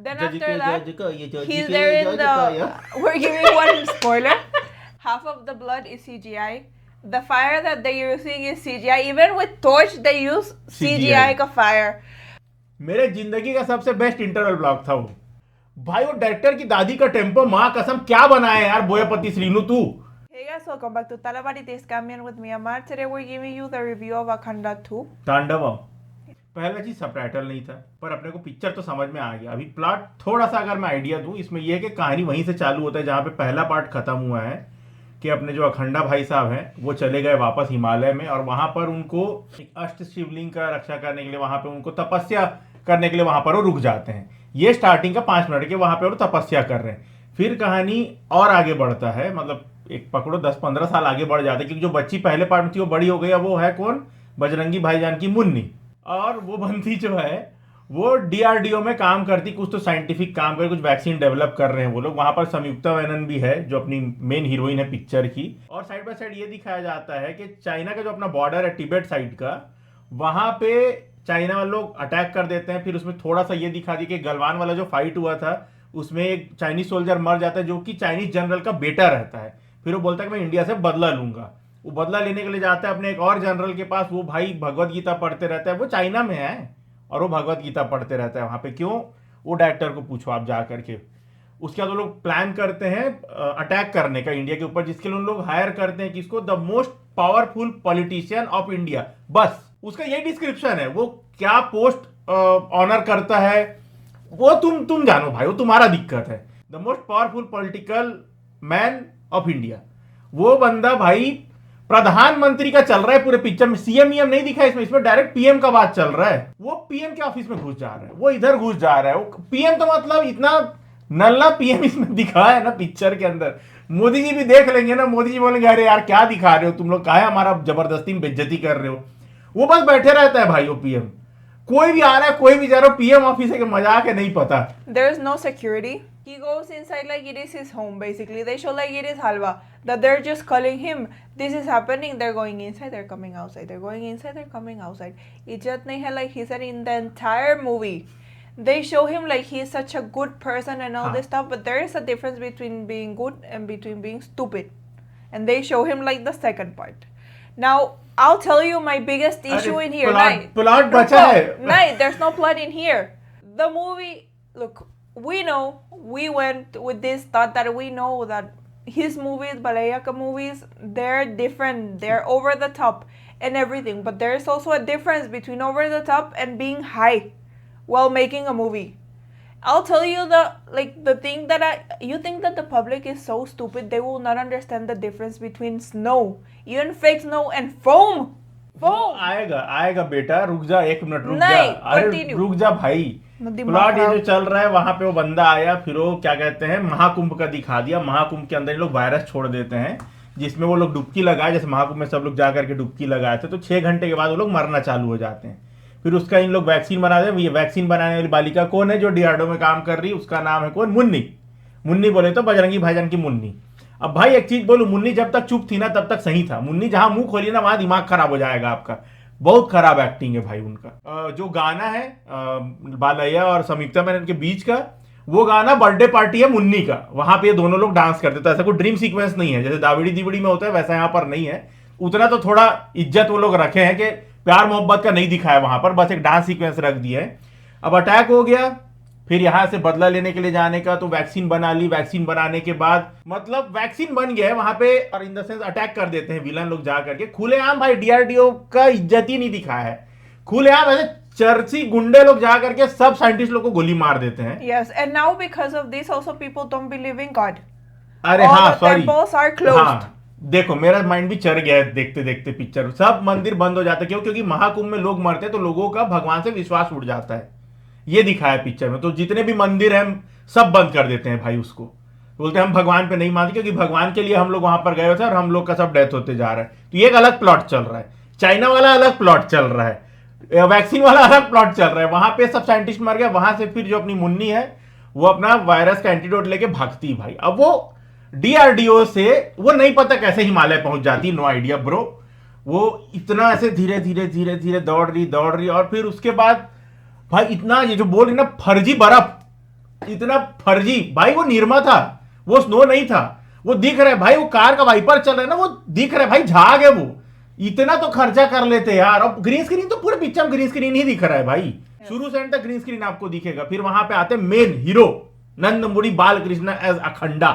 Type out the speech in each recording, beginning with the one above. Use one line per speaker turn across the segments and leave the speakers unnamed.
Then after that, he's there in the... We're giving one spoiler. Half of the blood is CGI. The fire that they're using is CGI. Even with torch, they use CGI का fire.
मेरे जिंदगी का सबसे best interval block था वो भाई। वो director की दादी का टेम्पो, माँ कसम क्या बनाया यार बोयापति श्रीनु तू।
Hey guys, welcome back to Talabari Taste Kamian with me Amar. Today we're giving you the review of Akhanda 2.
Tandavam. पहला चीज सबटाइटल नहीं था, पर अपने को पिक्चर तो समझ में आ गया। अभी प्लॉट थोड़ा सा अगर मैं आइडिया दूं, इसमें यह है कि कहानी वहीं से चालू होता है जहां पे पहला पार्ट खत्म हुआ है कि अपने जो अखंडा भाई साहब हैं वो चले गए वापस हिमालय में, और वहां पर उनको अष्ट शिवलिंग का रक्षा करने के लिए, वहां पे उनको तपस्या करने के लिए वहां पर वो रुक जाते हैं। ये स्टार्टिंग का 5 मिनट के वहां पे वो तपस्या कर रहे हैं। फिर कहानी और आगे बढ़ता है, मतलब एक पकड़ो 10-15 साल आगे बढ़ जाते हैं, क्योंकि जो बच्ची पहले पार्ट में थी वो बड़ी हो गई। अब वो है कौन? बजरंगी भाईजान की मुन्नी। और वो बंदी जो है वो डीआरडीओ में काम करती, कुछ तो साइंटिफिक काम कर, कुछ वैक्सीन डेवलप कर रहे हैं वो लोग। वहां पर संयुक्ता मेनन भी है जो अपनी मेन हीरोइन है पिक्चर की। और साइड बाय साइड ये दिखाया जाता है कि चाइना का जो अपना बॉर्डर है तिब्बत साइड का, वहां पे चाइना वाले लोग अटैक कर देते हैं। फिर उसमें थोड़ा सा ये दिखा दी कि गलवान वाला जो फाइट हुआ था उसमें एक चाइनीज सोल्जर मर जाता है जो कि चाइनीज जनरल का बेटा रहता है। फिर वो बोलता है कि मैं इंडिया से बदला लूंगा। वो बदला लेने के लिए जाता है अपने एक और जनरल के पास। वो भाई भगवत गीता पढ़ते रहता है, वो चाइना में है और वो भगवत गीता पढ़ते रहता है वहां पे। क्यों? वो डायरेक्टर को पूछो आप जा करके। उसके बाद वो लोग प्लान करते हैं अटैक करने का इंडिया के ऊपर, जिसके लिए उन लोग हायर करते हैं किसको? The most powerful politician of India. बस उसका यही डिस्क्रिप्शन है। वो क्या पोस्ट ऑनर करता है वो तुम जानो भाई, वो तुम्हारा दिक्कत है। The most powerful political man of India. वो बंदा भाई प्रधानमंत्री का चल रहा है पूरे पिक्चर में। सीएम नहीं दिखा इसमें डायरेक्ट पीएम का बात चल रहा है। वो पीएम के ऑफिस में घुस जा रहा है, वो इधर घुस जा रहा है। वो पीएम तो मतलब इतना नल्ला पीएम इसमें दिखा है ना पिक्चर के अंदर। मोदी जी भी देख लेंगे ना, मोदी जी बोलेंगे अरे यार क्या दिखा रहे हो तुम लोग, काहे हमारा जबरदस्ती में बेइज्जती कर रहे हो। वो बस बैठे रहता है भाई वो पीएम। कोई भी आ रहा है, कोई भी जा रहा है, पीएम ऑफिस है कि मजाक है नहीं पता।
There is no security. He goes inside like it is his home basically. They show like it is Halwa. That they're just calling him. This is happening. They're going inside. They're coming outside. They're going inside. They're coming outside. Ijat nahi hai like he said in the entire movie. They show him like he is such a good person and all this stuff. But there is a difference between being good and between being stupid. And they show him like the second part. Now I'll tell you my biggest issue in here.
Plot bacha hai.
No, there's no plot in here. The movie, look, we know, we went with this thought that we know that his movies, Balayaka movies, they're different. They're over the top and everything. But there's also a difference between over the top and being high while making a movie. I'll tell you the thing that you think that the public is so stupid, they will not understand the difference between snow, even fake snow and foam.
आएगा बेटा, रुक जा 1 minute, रुक जा। अरे रुक जा भाई। प्लॉट ये जो चल रहा है, वहां पे वो बंदा आया, फिर वो क्या कहते हैं महाकुंभ का दिखा दिया। महाकुंभ के अंदर ये लोग वायरस छोड़ देते हैं जिसमें वो लोग डुबकी लगाए, जैसे महाकुंभ में सब लोग जाकर के डुबकी लगाए थे। तो 6 घंटे के बाद वो लोग मरना चालू हो जाते हैं। फिर उसका इन लोग वैक्सीन बना दे। ये वैक्सीन बनाने वाली बालिका कौन है? जो डीआरडीओ में काम कर रही है, उसका नाम है कौन? मुन्नी। मुन्नी बोले तो बजरंगी भाईजान की मुन्नी। अब भाई एक चीज बोलूं, मुन्नी जब तक चुप थी ना तब तक सही था। मुन्नी जहां मुंह खोली ना वहां दिमाग खराब हो जाएगा आपका। बहुत खराब एक्टिंग है भाई उनका। जो गाना है बालैया और संयुक्ता मेनन के बीच का, वो गाना बर्थडे पार्टी है मुन्नी का। वहां पे दोनों लोग डांस करते थे। ऐसा कोई ड्रीम सीक्वेंस नहीं है जैसे दावड़ी दिवड़ी में होता है, वैसा यहाँ पर नहीं है। उतना तो थोड़ा इज्जत वो लोग रखे हैं कि प्यार मोहब्बत का नहीं दिखाया वहां पर, बस एक डांस सीक्वेंस रख दिया है। अब अटैक हो गया, फिर यहां से बदला लेने के लिए जाने का, तो वैक्सीन बना ली। वैक्सीन बनाने के बाद मतलब वैक्सीन बन गया है वहां पे, और इन द सेंस अटैक कर देते हैं विलन लोग जा करके खुलेआम। भाई डीआरडीओ का इज्जत ही नहीं दिखाया है। खुलेआम ऐसे चर्ची गुंडे लोग जा करके सब साइंटिस्ट लोग को गोली मार देते हैं।
Yes, and now because of this also people don't believe in God.
अरे हाँ सॉरी,
temples are closed.
देखो मेरा माइंड भी चढ़ गया है देखते देखते पिक्चर। सब मंदिर बंद हो जाते। क्यों? क्योंकि महाकुंभ में लोग मरते हैं तो लोगों का भगवान से विश्वास उठ जाता है। ये दिखाया पिक्चर में। तो जितने भी मंदिर हैं सब बंद कर देते हैं भाई। उसको बोलते हैं हम भगवान पे नहीं मानते, क्योंकि भगवान के लिए हम लोग वहां पर गए हुए थे और हम लोग का सब डेथ होते जा रहा है। तो ये एक अलग प्लॉट चल रहा है। चाइना वाला अलग प्लॉट चल रहा है, वैक्सीन वाला अलग प्लॉट चल रहा है। वहां पे सब साइंटिस्ट मर गए। वहां से फिर जो अपनी मुन्नी है वो अपना वायरस का एंटीडोट लेके भागती भाई। अब वो डीआरडीओ से वो नहीं पता कैसे हिमालय पहुंच जाती, नो आइडिया ब्रो। वो इतना ऐसे धीरे धीरे धीरे धीरे दौड़ रही। और फिर उसके बाद भाई इतना ये जो बोल रही ना फर्जी बर्फ, इतना फर्जी भाई, वो निरमा था, वो स्नो नहीं था, वो दिख रहा है भाई, वो कार का वाइपर चल रहा है ना, वो दिख रहा है भाई, झाग है वो। इतना तो खर्चा कर लेते यार। अब ग्रीन स्क्रीन तो पूरे पिक्चर में ग्रीन स्क्रीन ही दिख रहा है भाई, शुरू से एंड तक ग्रीन स्क्रीन आपको दिखेगा। फिर वहां पे आते main hero Nandamuri Balakrishna as Akhanda,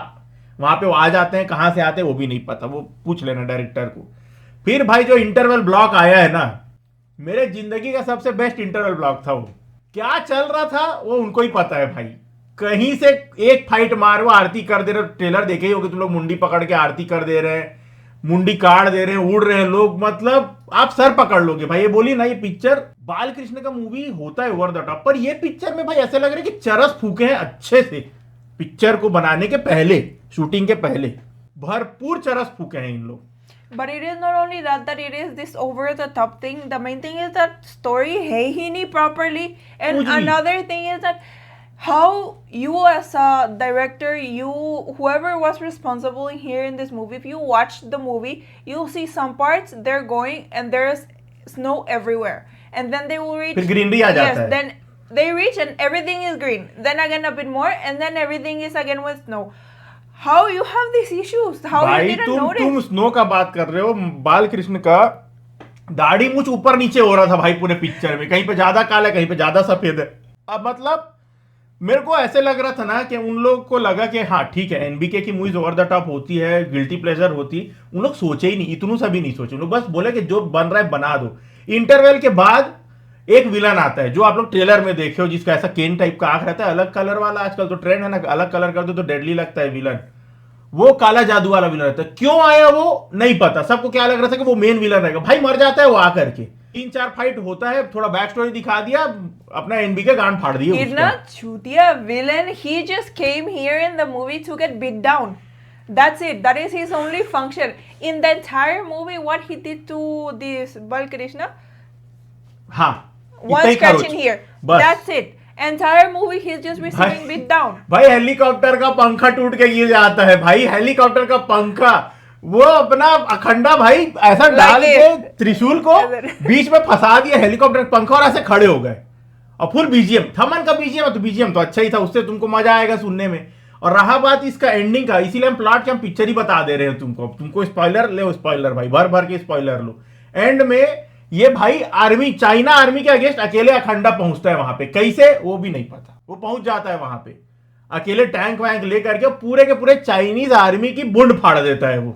वहां पे वो आ जाते हैं, कहां से आते हैं वो भी नहीं पता, वो पूछ लेना डायरेक्टर को। फिर भाई जो इंटरवल ब्लॉक आया है ना, मेरे जिंदगी का सबसे बेस्ट इंटरवल ब्लॉक था। वो क्या चल रहा था वो उनको ही पता है भाई। कहीं से एक फाइट मार, वो आरती कर दे रहे, ट्रेलर देखे ही होगे तुम लोग, मुंडी पकड़ के आरती कर दे रहे हैं, मुंडी काट दे रहे हैं, उड़ रहे हैं लोग, मतलब आप सर पकड़ लोगे भाई। ये बोली ना, ये पिक्चर बालकृष्ण का मूवी होता है ओवर द टॉप, पर ये पिक्चर में भाई ऐसे लग रहा है कि चरस फूके हैं अच्छे से। पिक्चर को बनाने के पहले, शूटिंग के पहले भरपूर चरस फूके हैं इन लोग।
But it is not only that it is this over the top thing. The main thing is that story है ही नहीं properly. And another thing is that how you as a director, whoever was responsible here in this movie, if you watch the movie, you'll see some parts they're going and there's snow everywhere. And then they will reach.
फिर greenery आ जाता है.
Then they reach and everything is green. Then again a bit more and then everything is again with snow. How you have these issues? How you didn't notice?
तुम snow का बात कर रहे हो, बालकृष्ण का दाढ़ी मूछ ऊपर नीचे हो रहा था भाई पूरे पिक्चर में, कहीं पे ज्यादा काला है, कहीं पे ज्यादा सफेद है। अब मतलब मेरे को ऐसे लग रहा था ना कि उन लोग को लगा कि हाँ ठीक है, एनबीके की मूवीज ओवर द टॉप होती है, गिल्टी प्लेजर होती, उन लोग सोचे ही नहीं, इतनू सा भी नहीं सोचे, उन लोग बस बोले कि जो बन रहा है बना दो। इंटरवल के बाद एक विलन आता है जो आप लोग ट्रेलर में देखे हो, जिसका ऐसा केन टाइप का आंख रहता है, अलग कलर वाला, आजकल तो ट्रेंड है ना, अलग कलर कर दो तो डेडली लगता है विलन। वो काला जादू वाला विलन रहता है, क्यों आया वो नहीं पता, सबको क्या लग रहा था कि वो मेन विलन रहेगा, भाई मर जाता है वो आकर के, 3-4 फाइट होता है, थोड़ा बैक स्टोरी दिखा दिया, अपना एनबीके गांड फाड़ दिया।
He's not चूतिया villain, he just came here in the movie to get beat down. That's it. That is his only function in the entire movie. What he did to this Balkrishna?
हाँ,
one scratch in here. That's it. Entire movie he's just receiving beat down.
भाई helicopter का पंखा टूट के गिर जाता है भाई, हेलीकॉप्टर का पंखा, वो अपना अखंडा भाई ऐसा डाल के त्रिशूल को बीच में फंसा दिया हेलीकॉप्टर पंखा, और ऐसे खड़े हो गए। और फुल बीजीएम, थमन का बीजीएम है, तो बीजीएम तो अच्छा ही था, उससे तुमको मजा आएगा सुनने में। और रहा बात इसका एंडिंग का, इसीलिए हम प्लॉट के हम पिक्चर ही बता दे रहे हैं तुमको स्पॉइलर ले, स्पॉइलर भाई भर भर के स्पॉइलर लो। एंड में ये भाई आर्मी, चाइना आर्मी के अगेंस्ट अकेले अखंडा पहुंचता है वहां पे, कैसे वो भी नहीं पता, वो पहुंच जाता है वहां पे अकेले टैंक वैंक लेकर के, पूरे के पूरे चाइनीज आर्मी की बुंड फाड़ देता है। वो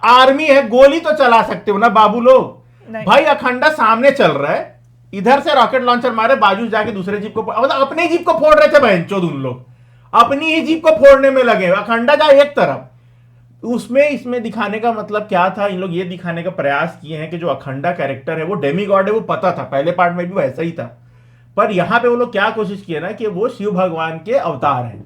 आर्मी है, गोली तो चला सकते हो ना बाबू लोग, भाई अखंडा सामने चल रहा है, इधर से रॉकेट लॉन्चर मारे, बाजू जाके दूसरे जीप को, मतलब अपने जीप को फोड़ रहे थे बहनचोद उन लोग, अपनी ही जीप को फोड़ने में लगे, अखंडा जाए एक तरफ। उसमें इसमें दिखाने का मतलब क्या था, इन लोग ये दिखाने का प्रयास किए हैं कि जो अखंडा कैरेक्टर है वो डेमी गॉड है, वो पता था, पहले पार्ट में भी वैसा ही था, पर यहां पे वो लोग क्या कोशिश किए ना कि वो शिव भगवान के अवतार हैं,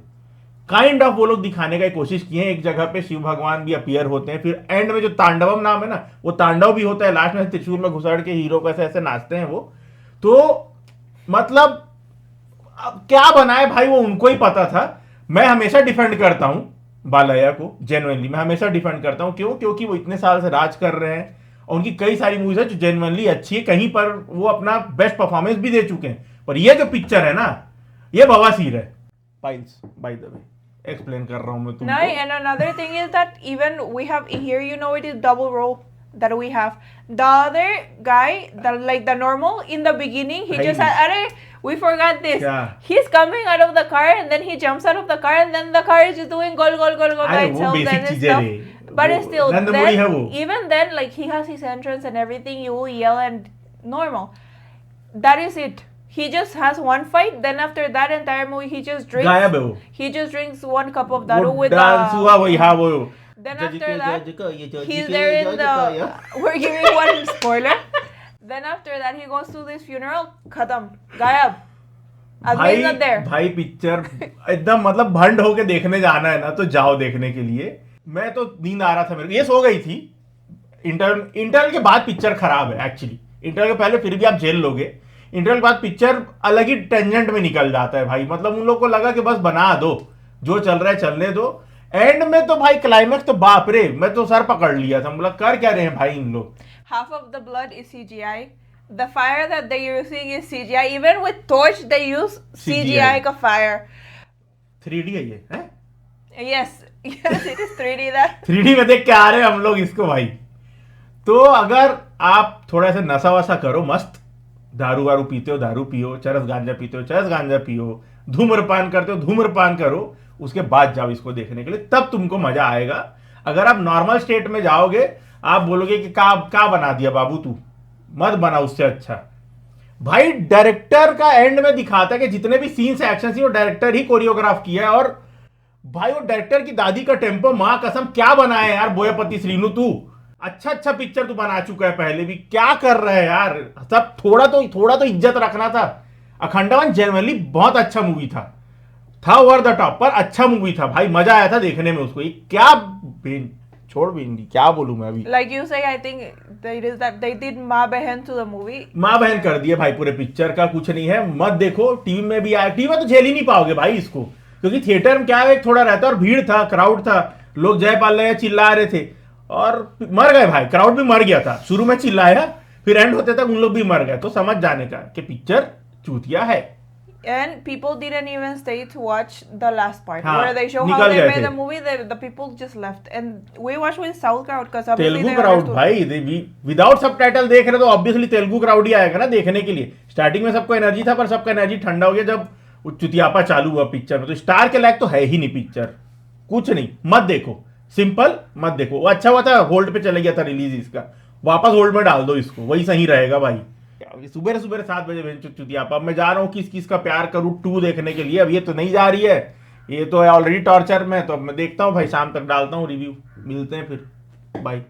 काइंड ऑफ वो लोग दिखाने का कोशिश किए हैं। एक जगह पे शिव भगवान भी अपीयर होते हैं, फिर एंड में जो तांडवम नाम है ना, वो तांडव भी होता है, लास्ट में त्रिशूल में घुसड़ के हीरो को ऐसे ऐसे नाचते हैं वो। तो मतलब क्या बनाए भाई वो उनको ही पता था। मैं हमेशा डिफेंड करता हूं बालैया को, जेन्युइनली मैं हमेशा डिफेंड करता हूं, क्यों? क्योंकि वो इतने साल से राज कर रहे हैं और उनकी कई सारी मूवीज है जो जेन्युइनली अच्छी है, कहीं पर वो अपना बेस्ट परफॉर्मेंस भी दे चुके हैं, पर ये जो पिक्चर है ना, ये बवासीर है। Piles by the way explain कर रहा हूं मैं तुमको।
No, and another thing is that even we have here, you know, it is double role that we have. The other guy, like the normal in the beginning, he just said, "Arey, we forgot this."
Yeah.
He's coming out of the car and then he jumps out of the car and then the car is just doing gol by itself and stuff. But still, then, even then, like he has his entrance and everything, you will yell and normal. That is it. He just has one fight. Then after that entire movie, he just drinks. He just drinks 1 cup of daru with the. Then after that, he's there in the. We're giving one spoiler. Then after that, he goes to this funeral. Khatam. Gayab. Admin not there.
भाई picture एकदम मतलब भंड होके देखने जाना है ना, तो जाओ देखने के लिए। मैं तो नींद आ रहा था मेरे को, ये सो गई थी। इंटरवल के बाद पिक्चर खराब है एक्चुअली। इंटरवल के पहले फिर भी आप झेल लोगे, इंटरवल के बाद पिक्चर अलग ही टेंजेंट में निकल जाता है भाई। मतलब उन लोगों को लगा कि बस बना दो, जो चल रहा है चलने दो। एंड में तो भाई क्लाइमैक्स तो बाप रे, मैं तो सर पकड़ लिया था, मतलब कर क्या रहे हैं भाई इन लोग।
Half of the blood is CGI. The fire that they're using is CGI. Even with torch, they use CGI का fire.
3D है ये है?
Yes, yes, it is 3D that.
3D में देख के आ रहे हैं हम लोग इसको भाई। तो अगर आप थोड़ा सा नशा वसा करो, मस्त दारू वारू पीते हो दारू पियो, चरस गांजा पीते हो चरस गांजा पियो, धूम्रपान करते हो धूम्रपान करो, उसके बाद जाओ इसको देखने के लिए, तब तुमको मजा आएगा। अगर आप नॉर्मल स्टेट में जाओगे, आप बोलोगे कि क्या बना दिया बाबू तू, मत बना उससे अच्छा। भाई डायरेक्टर का एंड में दिखाता है कि जितने भी सीन्स एक्शन सीन वो डायरेक्टर ही कोरियोग्राफ किया है। और भाई वो डायरेक्टर की दादी का टेम्पो, मां कसम क्या बनाया है यार बोयापति श्रीनु तू। अच्छा पिक्चर तू बना चुका है पहले भी, क्या कर रहा है यार। सब थोड़ा तो इज्जत रखना था। अखंडावन जेनुइनली बहुत अच्छा मूवी था ओवर द टॉप, पर अच्छा मूवी था भाई, मजा आया था देखने में उसको। ये क्या छोड़ बेंदी, क्या बोलूं मैं अभी।
Like you say, I think they did माँ बहन to the movie.
माँ बहन कर दिए भाई पूरे पिक्चर का, कुछ नहीं है। मत देखो, टीवी में भी आया, टीवी में तो झेल ही नहीं पाओगे भाई इसको, क्योंकि थिएटर में क्या है थोड़ा रहता और भीड़ था, क्राउड था, लोग जयपाल रहे चिल्ला रहे थे और मर गए भाई। क्राउड भी मर गया था, शुरू में चिल्लाया फिर एंड होते तक उन लोग भी मर गए। तो समझ जाने का कि पिक्चर चूतिया है।
And people didn't even stay to watch the last part
हाँ,
where they show how
निकल
they
गए
made
थे।
the movie. The people just left, and we watched with South crowd because obviously
Telugu
they
crowd
understood.
भाई, without subtitle देख रहे तो obviously Telugu crowd ही आएगा ना देखने के लिए। स्टार्टिंग में सबको एनर्जी था, पर सबका एनर्जी ठंडा हो गया जब वो चुतियापा चालू हुआ पिक्चर में। तो स्टार के लायक तो है ही नहीं पिक्चर, कुछ नहीं, मत देखो, सिंपल मत देखो। वो अच्छा हुआ था होल्ड पे चले गया था रिलीज इसका, वापस होल्ड में डाल दो इसको, वही सही रहेगा भाई। सुबह 7 बजे चुतियापा। अब मैं जा रहा हूँ किस किस का प्यार करूँ 2 देखने के लिए। अब ये तो नहीं जा रही है, ये तो है ऑलरेडी टॉर्चर में। तो अब मैं देखता हूँ भाई, शाम तक डालता हूँ रिव्यू। मिलते हैं फिर, बाय।